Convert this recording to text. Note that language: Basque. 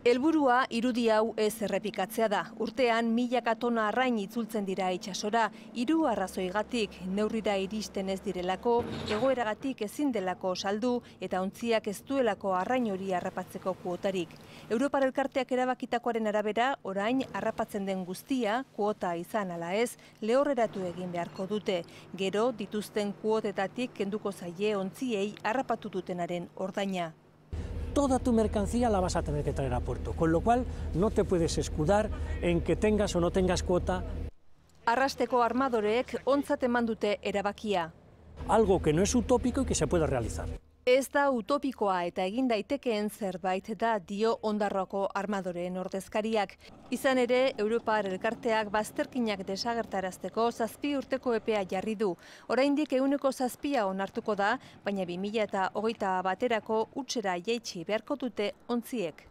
Helburua irudi hau ez errepikatzea da. Urtean 1000 tona arrain itzultzen dira itsasora, 3 arrazoigatik, neurrira iristen ez direlako, egoeragatik ezin delako saldu eta ontziak ez duelako arrain hori harrapatzeko kuotarik. Europar Elkarteak erabakitakoaren arabera, orain harrapatzen den guztia, kuota izan ala ez, lehorreratu egin beharko dute. Gero dituzten kuotetatik kenduko zaie ontziei harrapatu dutenaren ordaina. Toda tu mercancía la vas a tener que traer a puerto, con lo cual no te puedes escudar en que tengas o no tengas cuota. Arrasteko armadoreek ontzat eman dute erabakia. Algo que no es utópico y que se puede realizar. Ez da utopikoa eta egin daitekeen zerbait da dio Ondarroako armadoreen ordezkariak. Izan ere, Europar Elkarteak bazterkinak desagertarazteko 7 urteko epea jarri du. Oraindik 7% onartuko da, baina 2021 baterako hutsera jaitsi beharko dute ontziek.